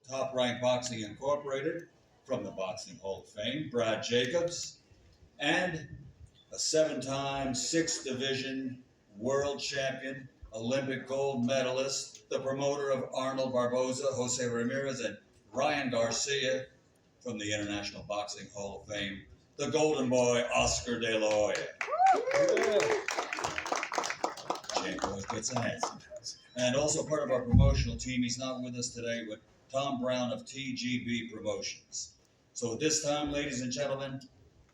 Top Rank Boxing Incorporated from the Boxing Hall of Fame, Brad Jacobs, and a 7-time 6th division world champion, Olympic gold medalist, the promoter of Arnold Barboza, Jose Ramirez, and Ryan Garcia from the International Boxing Hall of Fame, the Golden Boy, Oscar De La Hoya. Jake always gets a handsome. And also part of our promotional team, he's not with us today, but Tom Brown of TGB Promotions. So at this time, ladies and gentlemen,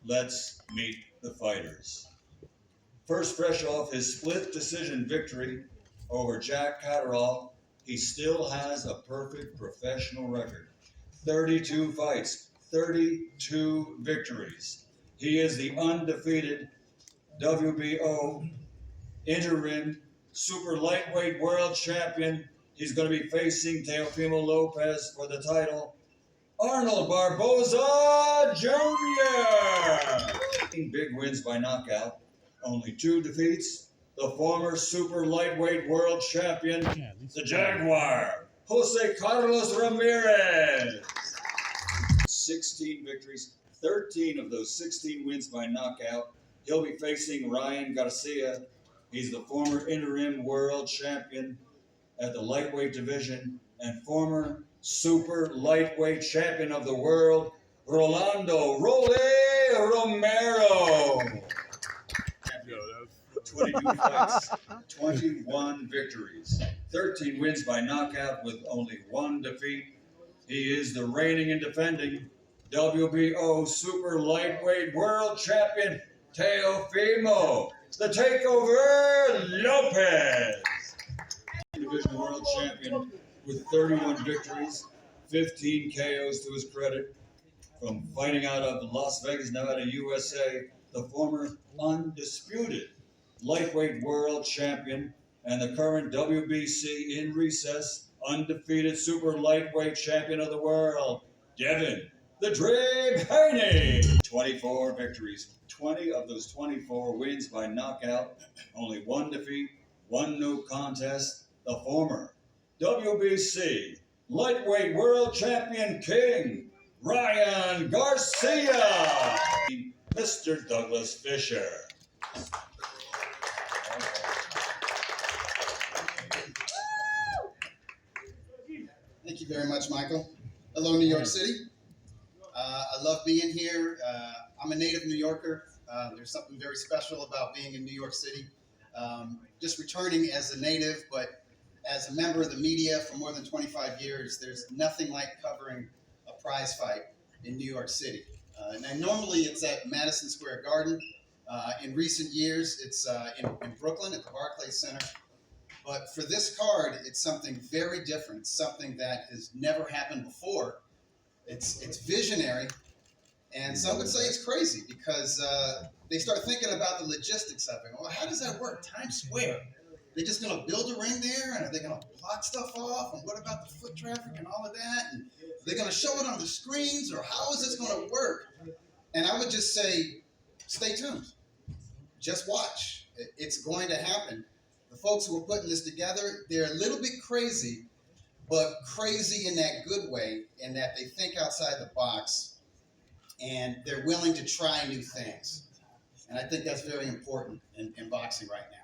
let's meet the fighters. First, fresh off his split decision victory over Jack Catterall, he still has a perfect professional record. 32 fights, 32 victories. He is the undefeated WBO interim super lightweight world champion. He's going to be facing Teofimo Lopez for the title. Arnold Barboza Jr. Big wins by knockout. Only 2 defeats. The former super lightweight world champion, the Jaguar, Jose Carlos Ramirez. 16 victories, 13 of those 16 wins by knockout. He'll be facing Ryan Garcia. He's the former interim world champion at the lightweight division and former super lightweight champion of the world, Rolando Role Romero. 22 fights, 21 victories, 13 wins by knockout with only 1 defeat. He is the reigning and defending WBO super lightweight world champion, Teofimo, the Takeover Lopez. Division world champion with 31 victories, 15 KOs to his credit. From fighting out of Las Vegas, Nevada, USA, the former undisputed lightweight world champion and the current WBC in recess undefeated super lightweight champion of the world, Devin the Dream Haney. 24 victories, 20 of those 24 wins by knockout, only 1 defeat, 1 no contest. The former WBC lightweight world champion king, Ryan Garcia. Mr. Douglas Fisher. Thank you very much, Michael. Hello, New York City. I love being here. I'm a native New Yorker. There's something very special about being in New York City. Just returning as a native, but as a member of the media for more than 25 years, there's nothing like covering a prize fight in New York City. And normally it's at Madison Square Garden. In recent years, it's in Brooklyn at the Barclays Center. But for this card, it's something very different. It's something that has never happened before. It's visionary, and some would say it's crazy because they start thinking about the logistics of it. Well, how does that work? Times Square. They're just going to build a ring there, and are they going to block stuff off? And what about the foot traffic and all of that? And are they going to show it on the screens, or how is this going to work? And I would just say, stay tuned. Just watch. It's going to happen. The folks who are putting this together, they're a little bit crazy, but crazy in that good way, in that they think outside the box, and they're willing to try new things. And I think that's very important in boxing right now.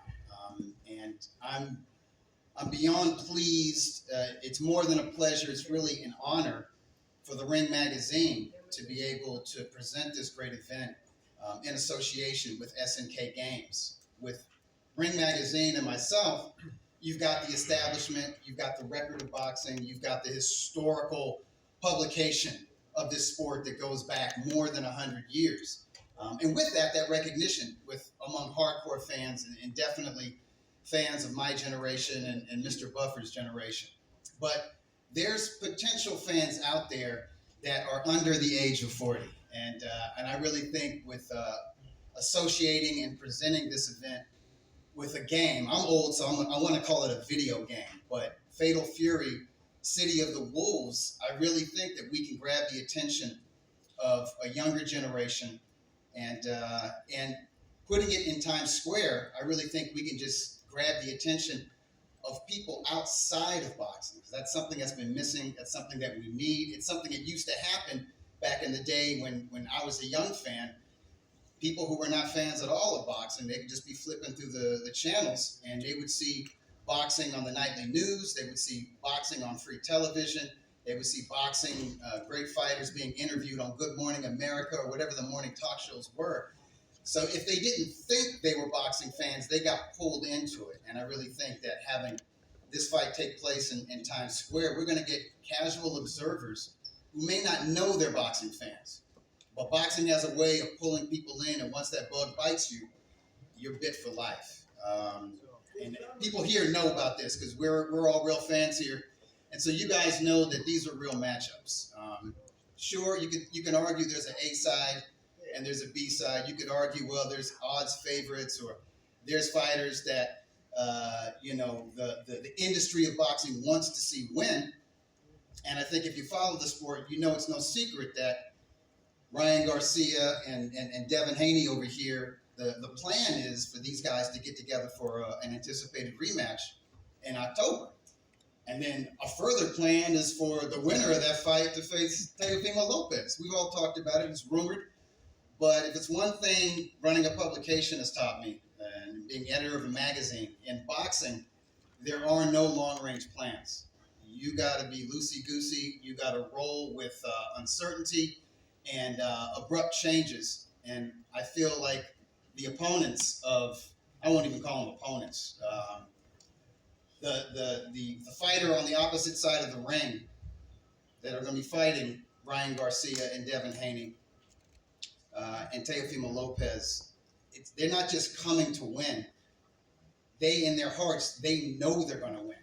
And I'm beyond pleased. It's more than a pleasure. It's really an honor for the Ring Magazine to be able to present this great event in association with SNK Games. With Ring Magazine and myself, you've got the establishment, you've got the record of boxing, you've got the historical publication of this sport that goes back more than 100 years. And with that recognition among hardcore fans and definitely fans of my generation and Mr. Buffer's generation. But there's potential fans out there that are under the age of 40. And I really think with associating and presenting this event with a game, I'm old, so I want to call it a video game, but Fatal Fury, City of the Wolves, I really think that we can grab the attention of a younger generation, and putting it in Times Square, I really think we can just grab the attention of people outside of boxing. That's something that's been missing. That's something that we need. It's something that used to happen back in the day when I was a young fan. People who were not fans at all of boxing, they could just be flipping through the channels and they would see boxing on the nightly news. They would see boxing on free television. They would see boxing, great fighters being interviewed on Good Morning America or whatever the morning talk shows were. So if they didn't think they were boxing fans, they got pulled into it. And I really think that having this fight take place in Times Square, we're going to get casual observers who may not know they're boxing fans. But boxing has a way of pulling people in, and once that bug bites you, you're bit for life. And people here know about this because we're all real fans here. And so you guys know that these are real matchups. Sure, you can argue there's an A side and there's a B side. You could argue, well, there's odds favorites, or there's fighters that the industry of boxing wants to see win. And I think if you follow the sport, you know it's no secret that Ryan Garcia and Devin Haney over here, the plan is for these guys to get together for an anticipated rematch in October. And then a further plan is for the winner of that fight to face Teofimo Lopez. We've all talked about it. It's rumored. But if it's one thing running a publication has taught me, and being editor of a magazine, in boxing, there are no long-range plans. You got to be loosey-goosey. You got to roll with uncertainty and abrupt changes. And I feel like the opponents of, I won't even call them opponents, the fighter on the opposite side of the ring that are going to be fighting Ryan Garcia and Devin Haney and Teofimo Lopez, they're not just coming to win. They, in their hearts, they know they're going to win.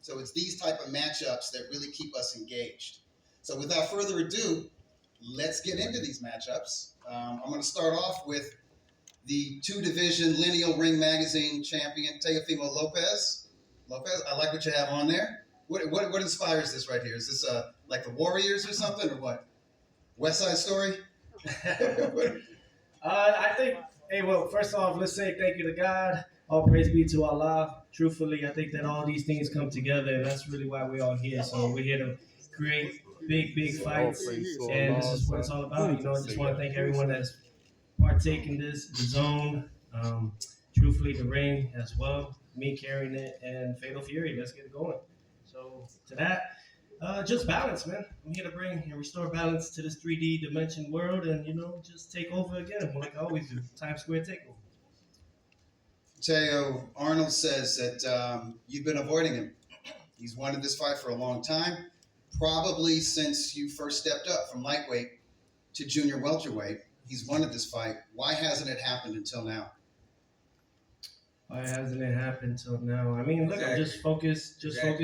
So it's these type of matchups that really keep us engaged. So without further ado, let's get into these matchups. I'm going to start off with the two-division Lineal Ring Magazine champion, Teofimo Lopez. Lopez, I like what you have on there. What inspires this right here? Is this like the Warriors or something, or what? West Side Story? I think, well, first off, let's say thank you to God. All praise be to Allah. Truthfully, I think that all these things come together, and that's really why we're all here. So we're here to create big fights, and this is what it's all about. You know, I just want to thank everyone that's partaken in this, the zone, truthfully, the ring as well, me carrying it, and Fatal Fury. Let's get it going. So to that, just balance, man. I'm here to bring and restore balance to this 3D dimension world, and just take over again, like I always do. Times Square takeover. Teo, Arnold says that you've been avoiding him. He's wanted this fight for a long time, probably since you first stepped up from lightweight to junior welterweight. He's wanted this fight. Why hasn't it happened until now? Why hasn't it happened till now? I mean, look, I'm just focus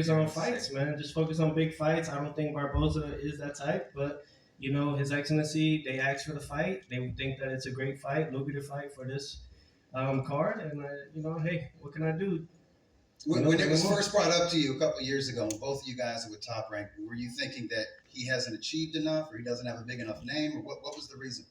on fights, man. Just focus on big fights. I don't think Barboza is that type, but His Excellency, they asked for the fight. They think that it's a great fight, lucrative fight for this card, and hey, what can I do? When it was first brought up to you a couple of years ago, and both of you guys were top ranked, were you thinking that he hasn't achieved enough, or he doesn't have a big enough name, or what was the reason?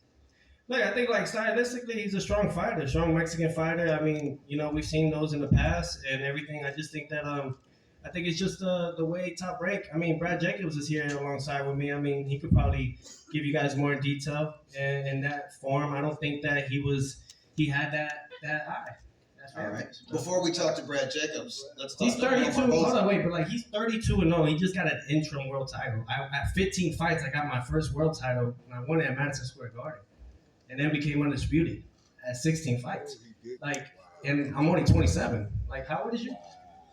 Look, I think stylistically, he's a strong fighter, strong Mexican fighter. I mean, we've seen those in the past and everything. I just think that I think it's just the way Top Rank. I mean, Brad Jacobs is here alongside with me. I mean, he could probably give you guys more detail in that form. I don't think that he had that eye. All right. Before we talk to Brad Jacobs, let's talk. He's 32. Hold on, wait, but he's 32-0. He just got an interim world title. At 15 fights, I got my first world title, and I won it at Madison Square Garden, and then became undisputed at 16 fights. And I'm only 27. How old is you?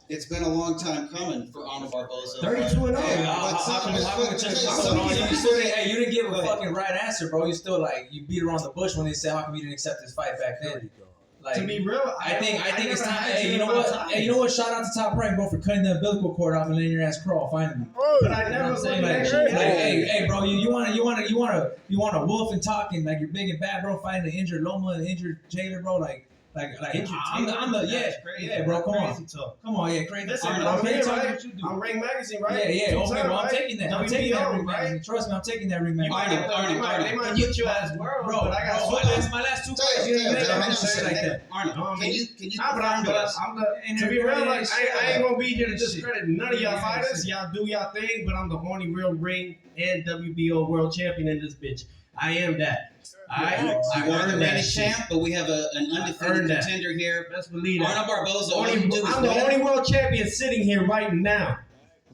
It's been a long time coming for Arnold Barboza. 32-0. Hey, you didn't give a fucking right answer, bro. You still you beat around the bush when they said, "How come you didn't accept this fight back then?" To be real, I think it's time. Hey, you know what? Hey, you know what? Shout out to Top Rank, bro, for cutting the umbilical cord off and letting your ass crawl finally. But I never hey, bro, you want a wolf and talking you're big and bad, bro, fighting an injured Loma and injured Jailer, bro. Like Entertainment? I'm the That's crazy. yeah, bro. Come on, Crazy talk. come on, yeah, crazy. Listen, I'm I'm here, talking right? what you do. I'm Ring Magazine, right? Yeah, Two okay, time, well, I'm right? taking that. I'm taking that WBO, Ring Magazine. Trust me, I'm taking that Ring Magazine. They might put you as world, Bro, but I got my last two Tell fights, you, you didn't tell make you, that hang on a shit second. like that. Arnold, can you Nah, but confirm to us? to be real, like, I ain't gonna be here to Shit. discredit none of y'all Yeah, fighters. shit. Y'all do y'all thing, but I'm the only real ring and WBO world champion in this bitch. I am that. I You are the earned that reigning shit. champ, but we have an undefeated earned that. contender here. Best believe that. Arnold Barboza, all you I'm do is the win. only world champion sitting here right now.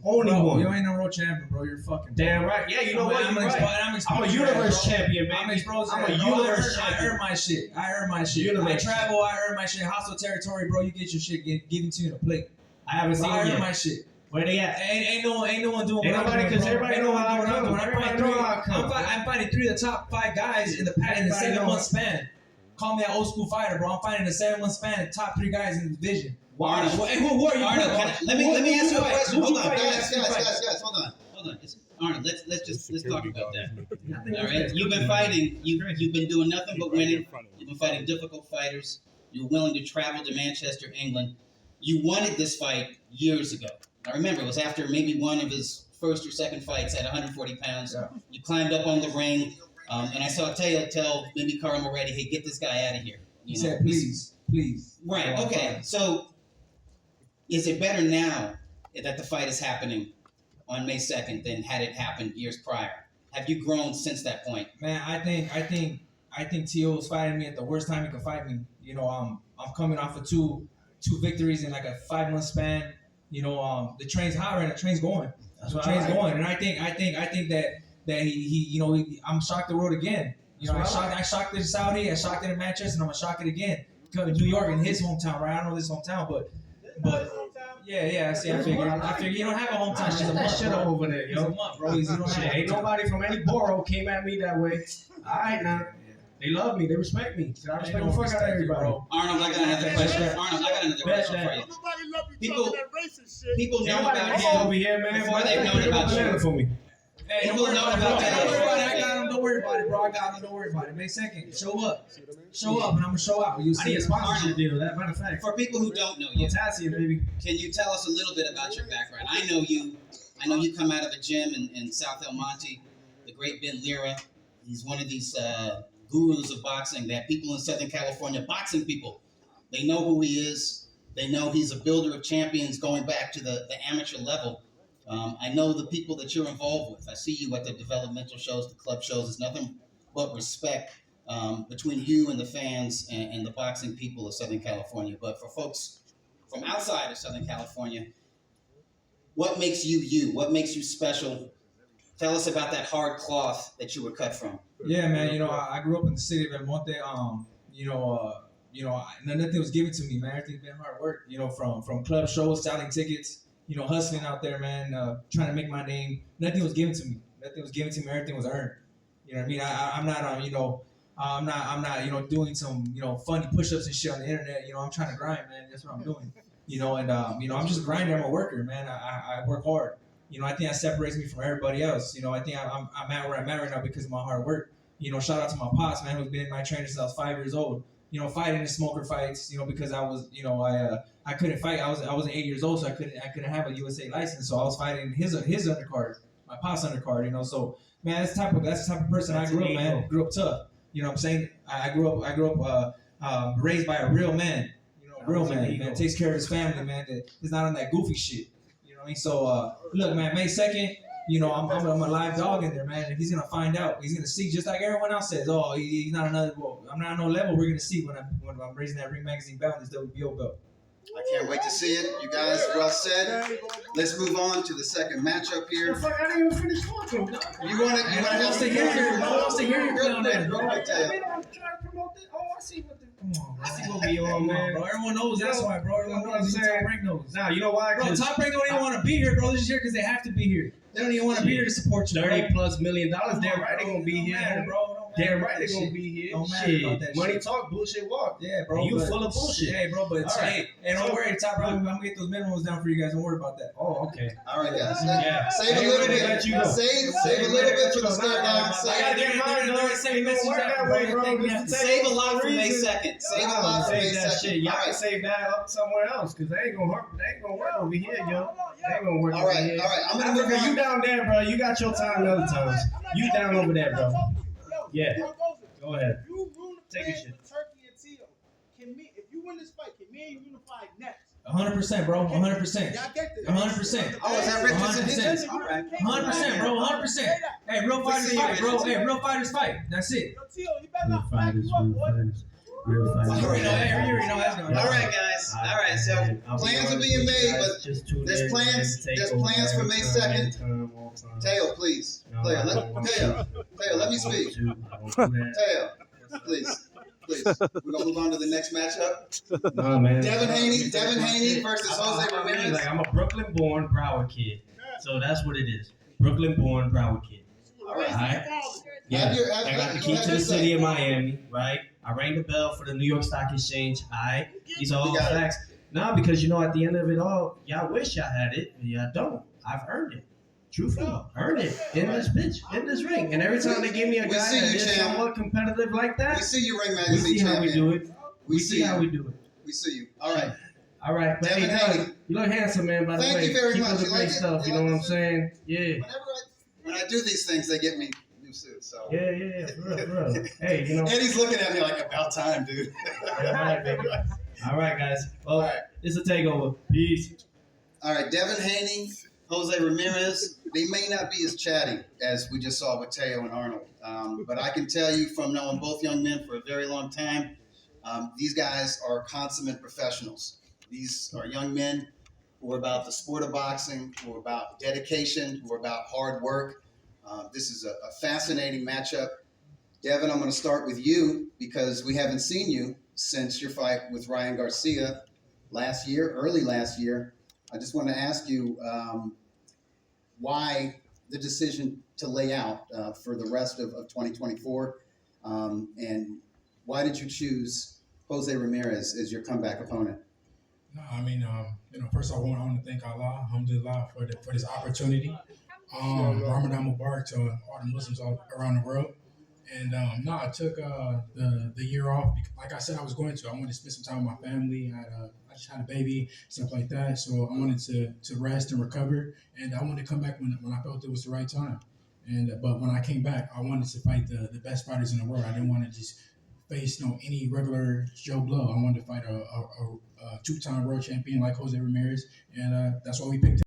Only Bro, one. you ain't no world champion, bro. You're fucking Damn right. Yeah, you know what? I'm You're right. I'm a universe champion, baby. I'm exposed. I'm a Bro, universe I champion. earn my shit. I earn my shit. Universe. I travel. I earn my shit. Hostile territory, bro. You get your shit given to you in a plate. I haven't Bro, seen I it earn yet. my shit. Where they at? Ain't no one doing Ain't what nobody, I'm doing, because bro. everybody Ain't know nobody how I doing what I'm come. doing. Everybody know how I come. I'm fighting 3 of the top 5 guys in the Everybody 7 know. month span. Call me an old school fighter, bro. I'm fighting in a 7 month span. Top 3 guys in the division. Arnold, Who are you? Arnold, bro? let me ask you a question. Who Hold you on, fighting? guys, hold on. Arnold, let's talk about that. Nothing All else. right, you've been fighting. You've been doing nothing but winning. You've been fighting difficult fighters. You're willing to travel to Manchester, England. You wanted this fight years ago. I remember it was after maybe one of his first or second fights at 140 pounds. Yeah. You climbed up on the ring, and I saw Teo tell maybe Carl Moretti, "Hey, get this guy out of here." He You said, know, please. Right. Okay. So, is it better now that the fight is happening on May 2nd than had it happened years prior? Have you grown since that point? Man, I think T.O. is fighting me at the worst time he could fight me. You know, I'm coming off of two victories in like a 5 month span. You know, the train's hot right now. The train's going. That's The what train's I like. going, and I think that he you know, I'm shocked the road again. You know, That's what I I shocked it in Saudi, I shocked it in Manchester, and I'm gonna shock it again. Coming to New York in his hometown, right? I know this hometown, but yeah. I figured you don't have a hometown. She's a That month, shit bro. over there, He's a yo. month, bro. You don't Shit, have ain't nobody from any borough came at me that way. All right, now. They love me. They respect me. I respect the fuck out of everybody. Arnold, I got another question. Arnold, I got another question for you. Nobody love you People- talking that racist shit. People know Nobody about wants him. over here, man. before they've known about you. Banana for me. Hey, don't People worry know about about it. that. Don't worry about it. I got him. Don't worry about it, bro. I got him. Don't worry about it. May 2nd. Show up, and I'm gonna show out. You I see need a it. sponsorship deal. That matter of fact. For people who don't know you, Potassium, baby. can you tell us a little bit about your background? I know you come out of the gym in South El Monte, the great Ben Lira. He's one of these gurus of boxing that people in Southern California, boxing people, they know who he is. They know he's a builder of champions going back to the amateur level. I know the people that you're involved with. I see you at the developmental shows, the club shows. There's nothing but respect between you and the fans and the boxing people of Southern California. But for folks from outside of Southern California, what makes you you? What makes you special? Tell us about that hard cloth that you were cut from. Yeah, man. You know, I grew up in the city of El Monte. Nothing was given to me, man. Everything's been hard work. You know, from club shows, selling tickets. You know, hustling out there, man. Trying to make my name. Nothing was given to me. Everything was earned. You know what I mean? I'm not doing some, funny push-ups and shit on the internet. You know, I'm trying to grind, man. That's what I'm doing. You know, and I'm just grinding. I'm a worker, man. I work hard. You know, I think that separates me from everybody else. You know, I think I'm at where I'm at right now because of my hard work. You know, shout out to my pops, man, who's been my trainer since I was 5 years old. You know, fighting in smoker fights. You know, because I was, I couldn't fight. I wasn't 8 years old, so I couldn't have a USA license. So I was fighting his undercard, my pop's undercard. You know, so man, that's the type of person I grew up, man. Grew up tough. You know what I'm saying? I grew up raised by a real man. You know, real man takes care of his family, man. That is not on that goofy shit. You know what I mean? So look, man, May 2nd. You know, I'm a live dog in there, man. And he's gonna find out. He's gonna see, just like everyone else says. Oh, he's not another. Well, I'm not on no level. We're gonna see when I'm raising that Ring Magazine belt, this WBO belt. I can't wait to see it. You guys, well said. Let's move on to the second matchup here. Fuck, I didn't even finish talking. You want to No one wants to hear your clown ass, bro. I tell I'm you. trying to promote this. Oh, I see what the. Come on, I see what we on, man. Bro, everyone knows. That's why, bro. Everyone knows. Even Top Rank knows. Now, you know why? Bro, Top Rank don't even want to be here, bro. They're just here because they have to be here. They don't even want to be here to support you, bro. $30+ million. Damn right, they gonna be Don't here. matter, bro. Don't Damn right that they're gonna shit. be here. Don't matter Shit. about that Money shit. talk, bullshit walk. Yeah, bro. And you but- full of bullshit. Hey, bro, but All right. hey, don't So- worry, Top, bro. I'm gonna get those minimums down for you guys. Don't worry about that. Oh, okay. All right, guys. Yeah. Save a Ain't little ready to bit. let you go. Save a little bit for the stare down. I Save, gotta get mine done. Ain't gonna work that way, bro. This is Save a lot for May reason. 2nd. Save a Y'all lot for May save that 2nd. shit. Y'all All can right. save that up somewhere else, cause they ain't gonna work. They ain't gonna work over here, yo. They ain't gonna work All over right, here. all right. I'm gonna move Africa, on. you down there, bro. You got your time other times. You down over there, bro. Yeah. Go ahead. You ruin the Take a plans shit. with Turkey and Teal. If you win this fight, can me and you unify next? 100%, bro. 100%. Y'all get this? 100%. Oh, is that Richardson? 100%. All right. 100%, bro. 100%. Hey, real fighters see you, fight, bro. Richardson. Hey, real fighters fight. That's it. Yo, Teal, you better not back you up, boy. You already know. Hey, you already know that's going All on. right, guys. All right. So plans are being made, but there's plans for May 2nd. Teo, please. Teo, let me speak. Teo, please. We're gonna move on to the next matchup. Nah, man. Devin Haney versus Jose I mean, Ramirez. like, I'm a Brooklyn-born Broward kid, so that's what it is. Brooklyn-born Broward kid. All right. Alright. Have your- I got the key have to your the say. city of Miami, right? I rang the bell for the New York Stock Exchange. Alright, these are all You got it. facts. Nah, because you know, at the end of it all, y'all wish y'all had it, and y'all don't. I've earned it. Truthfully, earned it in this bitch, in this ring. And every time they give me a We guy see that you, is champ. somewhat competitive like that, We see you, Ring we Magazine see how we champion. do it. We see how we do it. We see you. All right. All right, but Devin hey, Haney. you look handsome, man. By the Thank way, you very keep much. up the You great like it? stuff. You You know like what I'm this? saying? Yeah. When I do these things, they get me new suits. So Yeah, for real. Hey, you know. Eddie's looking at me like, about time, dude. All right, baby. All right, guys. Well, All right. it's a takeover. Peace. All right, Devin Haney, Jose Ramirez. They may not be as chatty as we just saw with Teo and Arnold, but I can tell you from knowing both young men for a very long time, these guys are consummate professionals. These are young men who are about the sport of boxing, who are about dedication, who are about hard work. This is a fascinating matchup. Devin, I'm going to start with you because we haven't seen you since your fight with Ryan Garcia early last year. I just want to ask you why the decision to lay out for the rest of 2024, and why did you choose Jose Ramirez as your comeback opponent? No, I mean, first of all, I want to thank Allah, alhamdulillah, for this opportunity. Ramadan Mubarak to all the Muslims all around the world. And I took the year off. Like I said, I was going to. I wanted to spend some time with my family. I just had a baby, stuff like that. So I wanted to rest and recover. And I wanted to come back when I felt it was the right time. And but when I came back, I wanted to fight the best fighters in the world. I didn't want to just face any regular Joe Blow. I wanted to fight a two-time world champion like Jose Ramirez. And that's why we picked him.